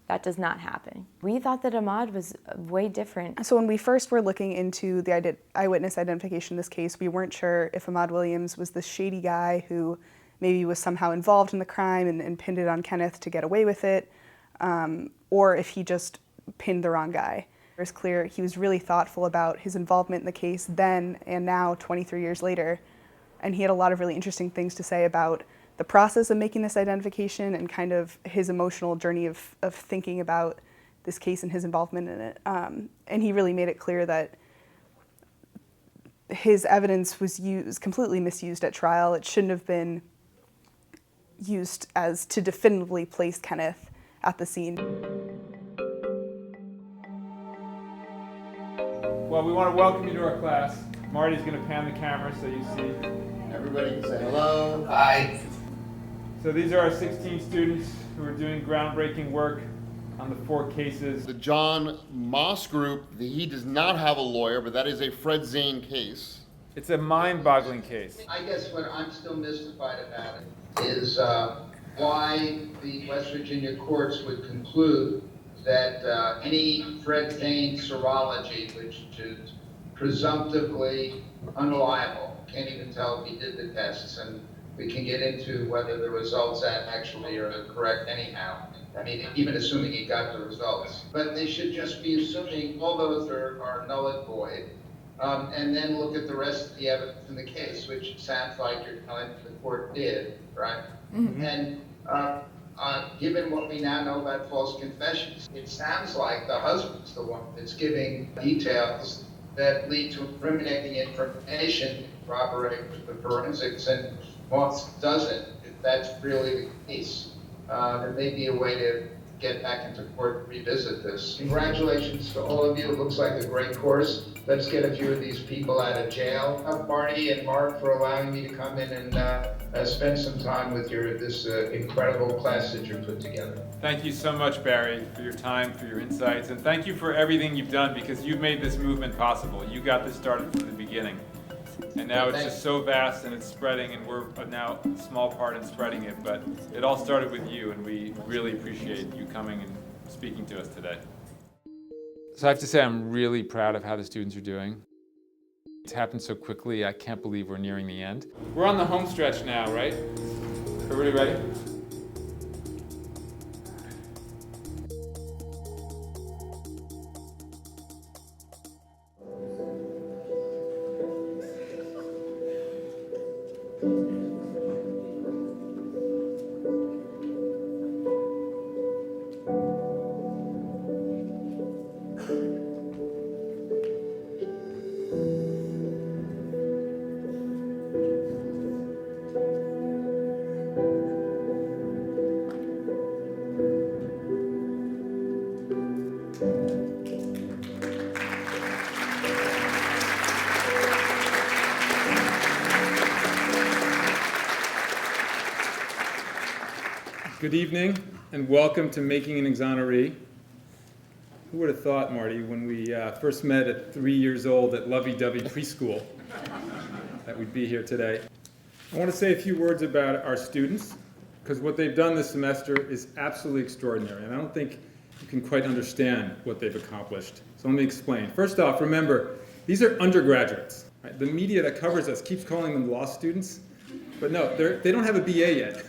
That does not happen. We thought that Ahmaud was way different. So when we first were looking into the eyewitness identification in this case, we weren't sure if Ahmaud Williams was this shady guy who maybe was somehow involved in the crime and pinned it on Kenneth to get away with it, or if he just pinned the wrong guy. It was clear he was really thoughtful about his involvement in the case then and now, 23 years later, and he had a lot of really interesting things to say about the process of making this identification and kind of his emotional journey of thinking about this case and his involvement in it. And he really made it clear that his evidence was completely misused at trial. It shouldn't have been used as to definitively place Kenneth at the scene. Well, we want to welcome you to our class. Marty's going to pan the camera so you see. Everybody can say hello. Hi. So these are our 16 students who are doing groundbreaking work on the 4 cases. The John Moss group, he does not have a lawyer, but that is a Fred Zane case. It's a mind-boggling case. I guess what I'm still mystified about it is why the West Virginia courts would conclude that any Fred Payne serology, which is presumptively unreliable, can't even tell if he did the tests, and we can get into whether the results actually are correct anyhow. I mean, even assuming he got the results. But they should just be assuming all those are null and void, and then look at the rest of the evidence in the case, which sounds like you're telling the court did, right? Mm-hmm. And given what we now know about false confessions, it sounds like the husband's the one that's giving details that lead to incriminating information, corroborate with the forensics, and Moss doesn't. If that's really the case, there may be a way to get back into court and revisit this. Congratulations to all of you. It looks like a great course. Let's get a few of these people out of jail. Marty and Mark for allowing me to come in and spend some time with this incredible class that you put together. Thank you so much, Barry, for your time, for your insights, and thank you for everything you've done, because you've made this movement possible. You got this started from the beginning. And now it's just so vast and it's spreading, and we're now a small part in spreading it, but it all started with you, and we really appreciate you coming and speaking to us today. So I have to say I'm really proud of how the students are doing. It's happened so quickly, I can't believe we're nearing the end. We're on the home stretch now, right? Everybody ready? Good evening, and welcome to Making an Exoneree. Who would have thought, Marty, when we first met at 3 years old at lovey-dovey preschool, that we'd be here today. I want to say a few words about our students, because what they've done this semester is absolutely extraordinary, and I don't think you can quite understand what they've accomplished. So let me explain. First off, remember, these are undergraduates. Right? The media that covers us keeps calling them law students, but no, they don't have a BA yet.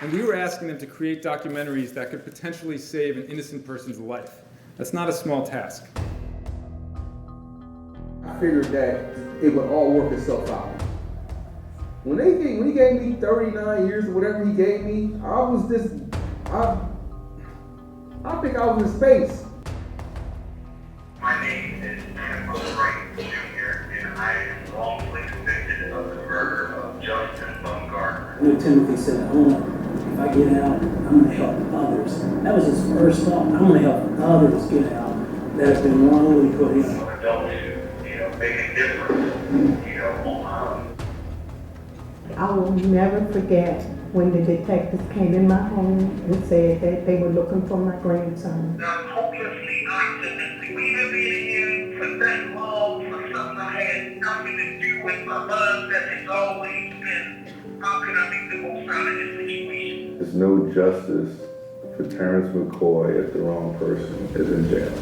And we were asking them to create documentaries that could potentially save an innocent person's life. That's not a small task. I figured that it would all work itself out. When he gave me 39 years or whatever he gave me, I think I was in space. My name is Tim Jr., and I am wrongfully convicted of the murder of Justin Bumgarner. When Timothy said, if I get out, I'm going to help others. That was his first thought. I'm going to help others get out that have been wrongly put in. Adults who, make a difference, I will never forget when the detectives came in my home and said that they were looking for my grandson. I'm hopelessly optimistic. Even being here for that long, for something I had nothing to do with my love that has always been, how can I make the most out of this situation? There's no justice for Terrence McCoy if the wrong person is in jail.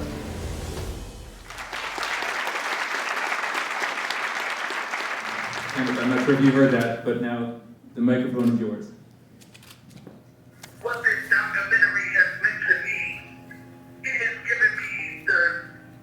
I'm not sure if you heard that, but now the microphone is yours. What this documentary has meant to me, it has given me the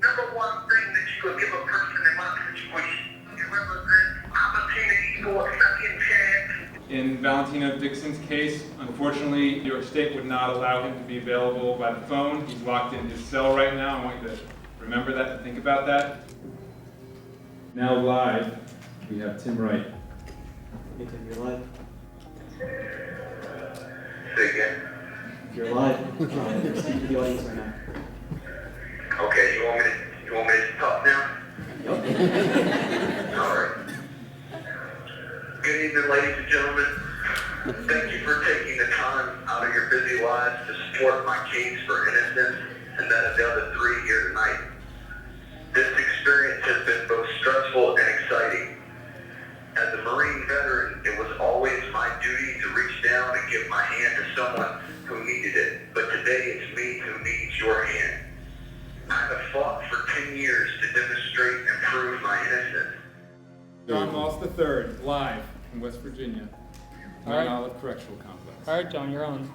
number one thing that you could give a person in my situation. It represents opportunity for a second chance. In Valentino Dixon's case, unfortunately, New York State would not allow him to be available by the phone. He's locked in his cell right now. I want you to remember that and think about that. Now live, we have Tim Wright. Hey Tim, you're live. Say again. You're live. Speak to the audience right now. Okay, you want me to talk now? Yep. All right. Good evening, ladies and gentlemen. Thank you for taking the time out of your busy lives to support my case for innocence and that of the other three here tonight. This experience has been both stressful veteran, it was always my duty to reach down and give my hand to someone who needed it. But today it's me who needs your hand. I have fought for 10 years to demonstrate and prove my innocence. John Moss III, live from West Virginia, Mount Olive Correctional Complex. All right, John, you're on.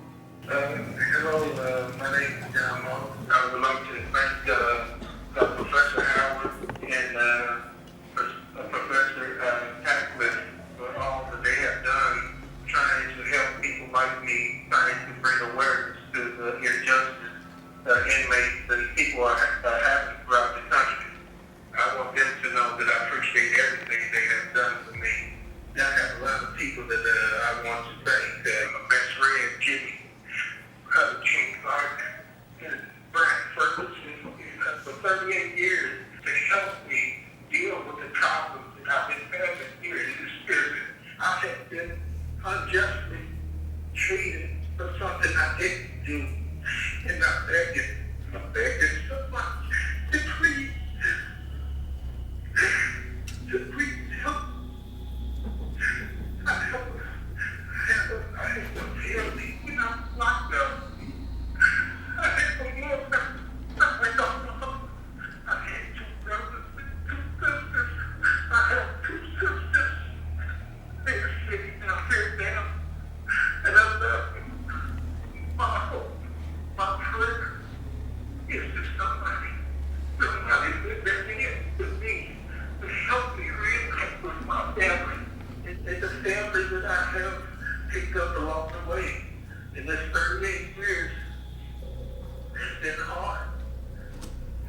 Hello, my name is John Moss. I would like to thank Professor Howard and Professor Tacklet for all that they have done, trying to help people like me, trying to bring awareness to the injustice inmates and people are having throughout the country. I want them to know that I appreciate everything they have done for me. I have a lot of people that I want to thank. My best friend, Jimmy, King Clark, and Brad Ferguson, for 38 years to help me deal with the problems that I've been having here in this prison. I have been unjustly treated for something I didn't do. And I'm begging so much to please help. I have a family when I'm locked up. I have a mother. I have 2 brothers and 2 sisters. I have 2 sisters. They are sitting down here now. And I love them. My hope, my prayer is that somebody will bring it to me to help me reconnect with my family and the family that I have picked up along the way. In this 38 years, it's been hard.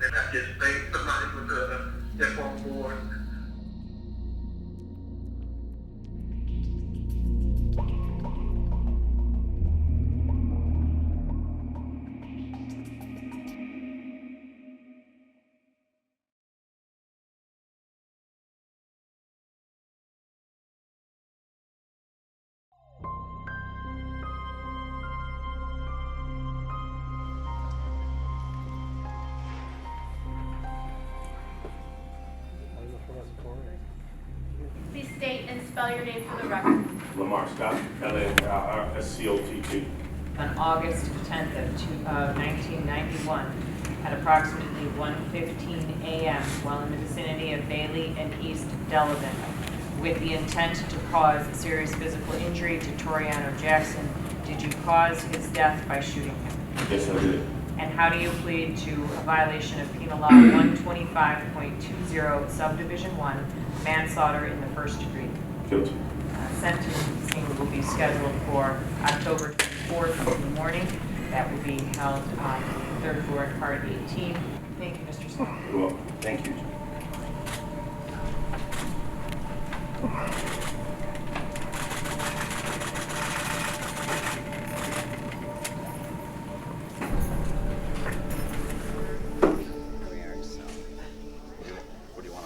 And I just thank somebody with step on board. Please state and spell your name for the record. Lamar Scott, L-A-R-S-C-O-T-T. On August 10th of 1991, at approximately 1:15 a.m., while in the vicinity of Bailey and East Delavan, with the intent to cause serious physical injury to Toriano Jackson, did you cause his death by shooting him? Yes, I did. And how do you plead to a violation of Penal Law 125.20, Subdivision 1, manslaughter in the first degree? Guilty. Sentencing will be scheduled for October 24th in the morning. That will be held on the 3rd floor at Part 18. Thank you, Mr. Smith. You're welcome. Thank you.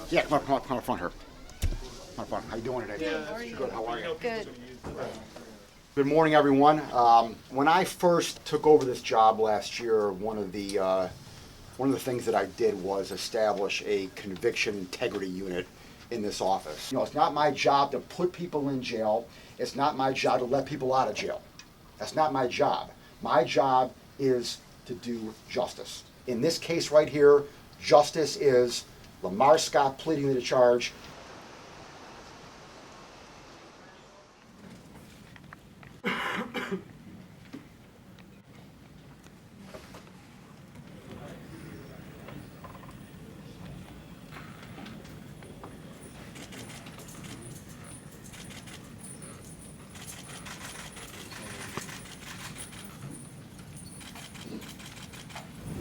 Yeah, come on up front here. Come up front. How you doing today? Good. How are you? Good. Good morning, everyone. When I first took over this job last year, one of the things that I did was establish a conviction integrity unit in this office. You know, it's not my job to put people in jail. It's not my job to let people out of jail. That's not my job. My job is to do justice. In this case right here, justice is Lamar Scott pleading to the charge.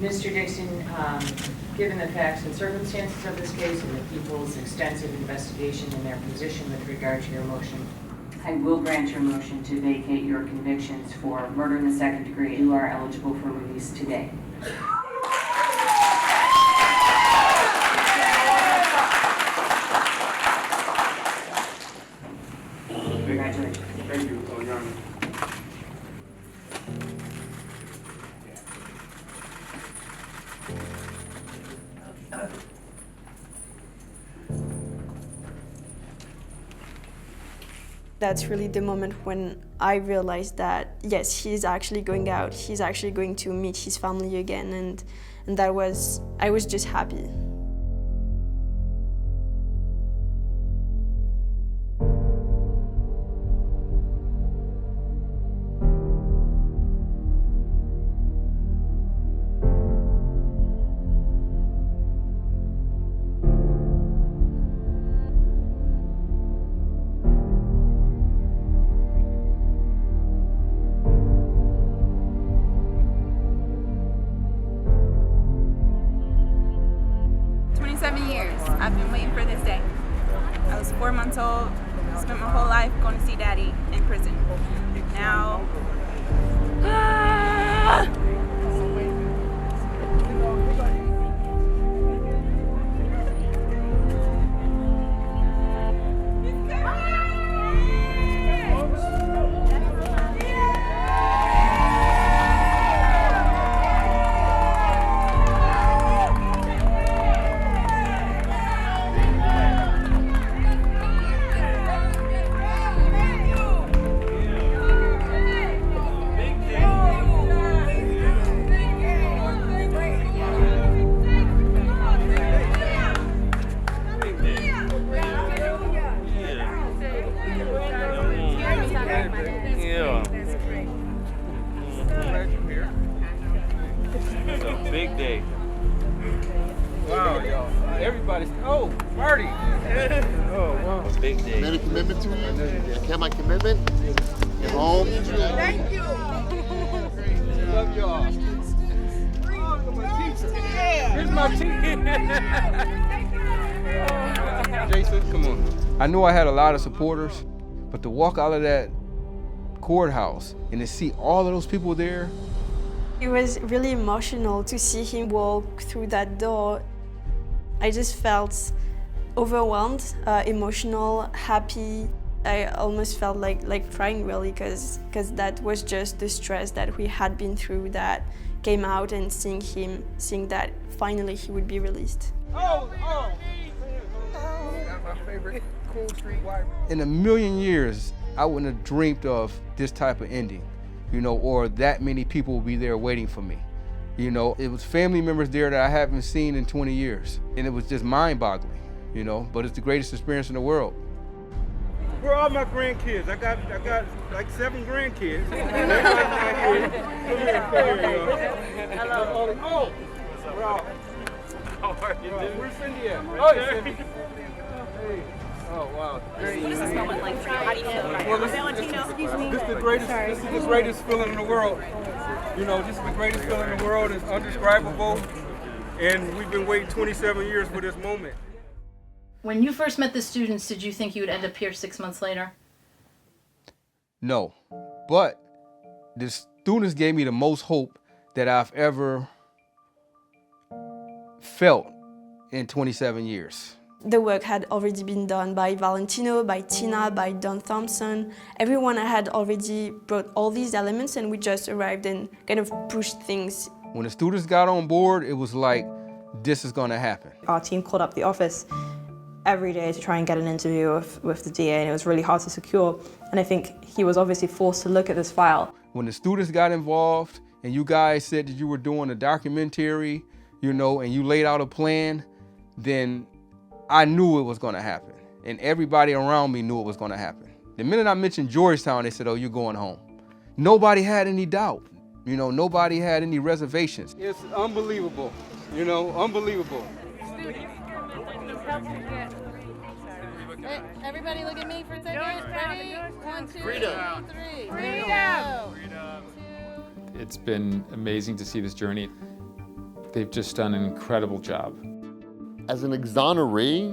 Mr. Dixon, given the facts and circumstances of this case and the people's extensive investigation and their position with regard to your motion, I will grant your motion to vacate your convictions for murder in the second degree. You are eligible for release today. Congratulations. Thank you, Your Honor. That's really the moment when I realized that, yes, he's actually going out, he's actually going to meet his family again, and I was just happy. I've been waiting for this day. I was 4 months old, spent my whole life going to see Daddy in prison. Now, Big day. Wow, y'all. Everybody's. Oh, Marty. Oh, wow. Big day. Made a commitment to you? I kept my commitment. Get home. thank you. Love y'all. Here's my teacher. Jason, come on. I know I had a lot of supporters, but to walk out of that courthouse and to see all of those people there. It was really emotional to see him walk through that door. I just felt overwhelmed, emotional, happy. I almost felt like crying really, because that was just the stress that we had been through that came out, and seeing that finally he would be released. Oh. My favorite cool street wife. In a million years, I wouldn't have dreamed of this type of ending, or that many people will be there waiting for me. It was family members there that I haven't seen in 20 years, and it was just mind-boggling, but it's the greatest experience in the world. Where are all my grandkids? I got like 7 grandkids. Hello. Oh, how are you doing? Where's Cindy at? Oh, Cindy. Hey. Oh, wow. What does this moment like for you? How do you feel right now? Valentino, excuse me. This is the greatest feeling in the world. This is the greatest feeling in the world. It's undescribable. And we've been waiting 27 years for this moment. When you first met the students, did you think you would end up here 6 months later? No, but the students gave me the most hope that I've ever felt in 27 years. The work had already been done by Valentino, by Tina, by Don Thompson. Everyone had already brought all these elements, and we just arrived and kind of pushed things. When the students got on board, it was like, this is gonna happen. Our team called up the office every day to try and get an interview with the DA, and it was really hard to secure. And I think he was obviously forced to look at this file. When the students got involved and you guys said that you were doing a documentary, and you laid out a plan, then I knew it was gonna happen. And everybody around me knew it was gonna happen. The minute I mentioned Georgetown, they said, oh, you're going home. Nobody had any doubt. Nobody had any reservations. It's unbelievable, unbelievable. Hey, everybody look at me for a second. Ready? 1, 2, Freedom. 3. Freedom. It's been amazing to see this journey. They've just done an incredible job. As an exoneree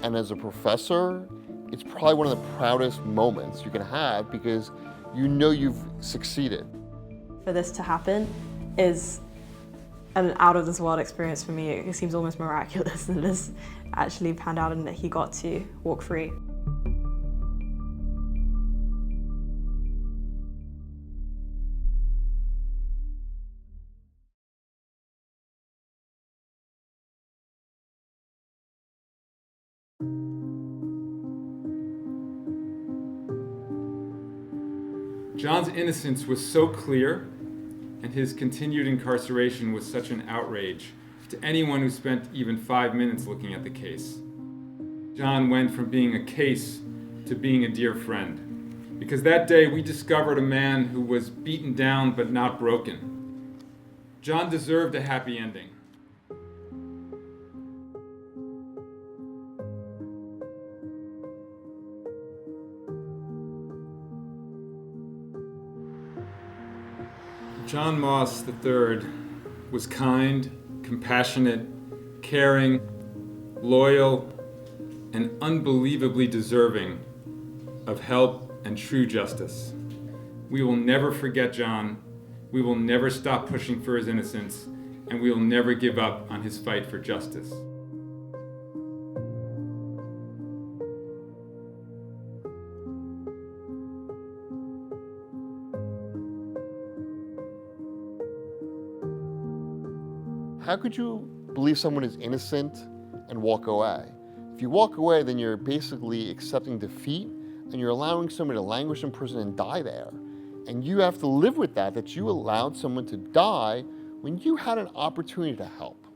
and as a professor, it's probably one of the proudest moments you can have, because you've succeeded. For this to happen is an out-of-this-world experience for me. It seems almost miraculous that this actually panned out and that he got to walk free. John's innocence was so clear, and his continued incarceration was such an outrage to anyone who spent even 5 minutes looking at the case. John went from being a case to being a dear friend, because that day we discovered a man who was beaten down but not broken. John deserved a happy ending. John Moss III was kind, compassionate, caring, loyal, and unbelievably deserving of help and true justice. We will never forget John, we will never stop pushing for his innocence, and we will never give up on his fight for justice. How could you believe someone is innocent and walk away? If you walk away, then you're basically accepting defeat and you're allowing somebody to languish in prison and die there. And you have to live with that you allowed someone to die when you had an opportunity to help.